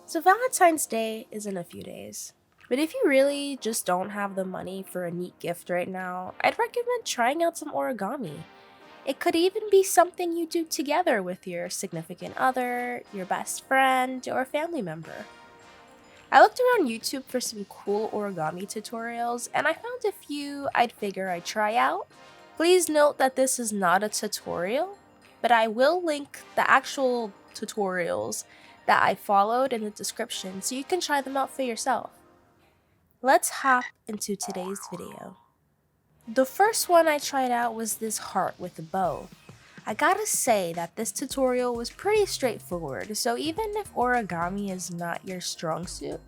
So Valentine's Day is in a few days. But if you really just don't have the money for a neat gift right now, I'd recommend trying out some origami. It could even be something you do together with your significant other, your best friend, or family member. I looked around YouTube for some cool origami tutorials and I found a few I'd figure I'd try out. Please note that this is not a tutorial, but I will link the actual tutorials that I followed in the description so you can try them out for yourself. Let's hop into today's video. The first one I tried out was this heart with a bow. I gotta say that this tutorial was pretty straightforward, so even if origami is not your strong suit,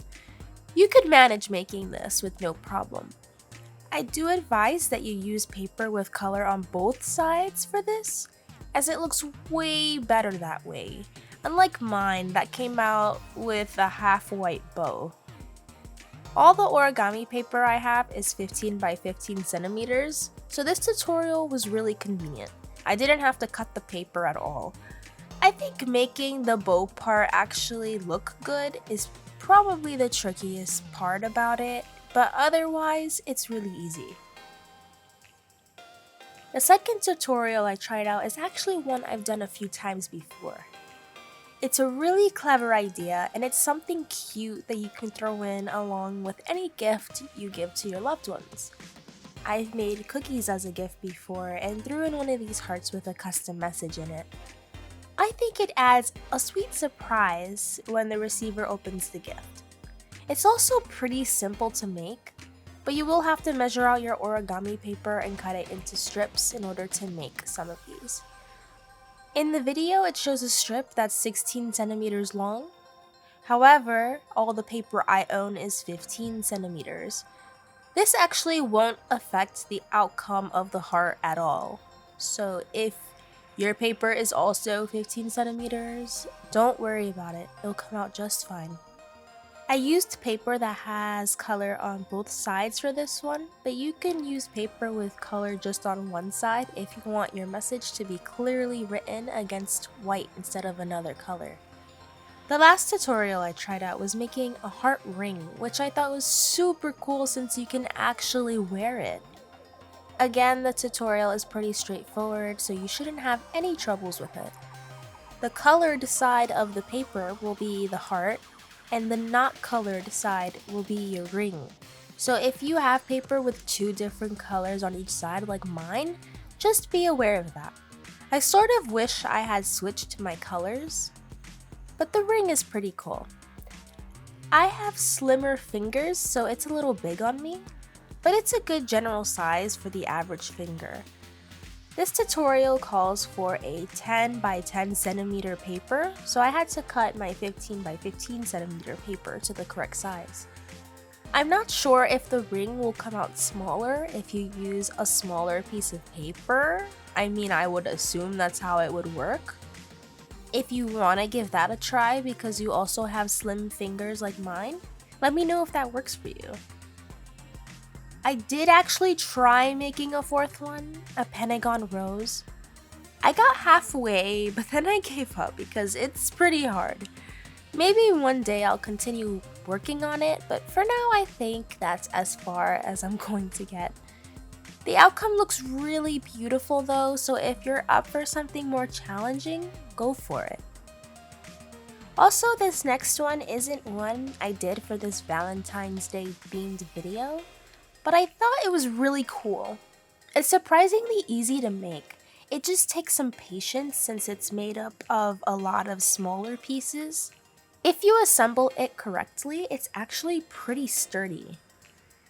you could manage making this with no problem. I do advise that you use paper with color on both sides for this, as it looks way better that way, unlike mine that came out with a half white bow. All the origami paper I have is 15 by 15 centimeters, so this tutorial was really convenient. I didn't have to cut the paper at all. I think making the bow part actually look good is probably the trickiest part about it, but otherwise it's really easy. The second tutorial I tried out is actually one I've done a few times before. It's a really clever idea and it's something cute that you can throw in along with any gift you give to your loved ones. I've made cookies as a gift before and threw in one of these hearts with a custom message in it. I think it adds a sweet surprise when the receiver opens the gift. It's also pretty simple to make, but you will have to measure out your origami paper and cut it into strips in order to make some of these. In the video, it shows a strip that's 16 centimeters long. However, all the paper I own is 15 centimeters. This actually won't affect the outcome of the heart at all. So if your paper is also 15 centimeters, don't worry about it, it'll come out just fine. I used paper that has color on both sides for this one, but you can use paper with color just on one side if you want your message to be clearly written against white instead of another color. The last tutorial I tried out was making a heart ring, which I thought was super cool since you can actually wear it. Again, the tutorial is pretty straightforward, so you shouldn't have any troubles with it. The colored side of the paper will be the heart, and the not colored side will be your ring. So if you have paper with two different colors on each side like mine, just be aware of that. I sort of wish I had switched my colors, but the ring is pretty cool. I have slimmer fingers, so it's a little big on me, but it's a good general size for the average finger. This tutorial calls for a 10 by 10 centimeter paper, so I had to cut my 15 by 15 centimeter paper to the correct size. I'm not sure if the ring will come out smaller if you use a smaller piece of paper. I mean, I would assume that's how it would work. If you want to give that a try because you also have slim fingers like mine, let me know if that works for you. I did actually try making a fourth one, a pentagon rose. I got halfway, but then I gave up because it's pretty hard. Maybe one day I'll continue working on it, but for now I think that's as far as I'm going to get. The outcome looks really beautiful though, so if you're up for something more challenging, go for it. Also, this next one isn't one I did for this Valentine's Day themed video, but I thought it was really cool. It's surprisingly easy to make. It just takes some patience since it's made up of a lot of smaller pieces. If you assemble it correctly, it's actually pretty sturdy.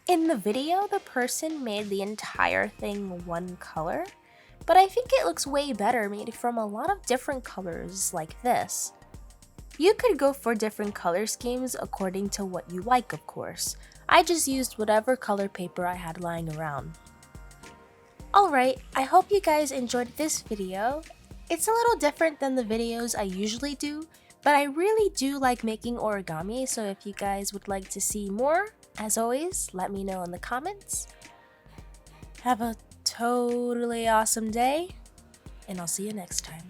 In the video, the person made the entire thing one color, but I think it looks way better made from a lot of different colors like this. You could go for different color schemes according to what you like, of course. I just used whatever color paper I had lying around. Alright, I hope you guys enjoyed this video. It's a little different than the videos I usually do, but I really do like making origami, so if you guys would like to see more, as always, let me know in the comments. Have a totally awesome day, and I'll see you next time.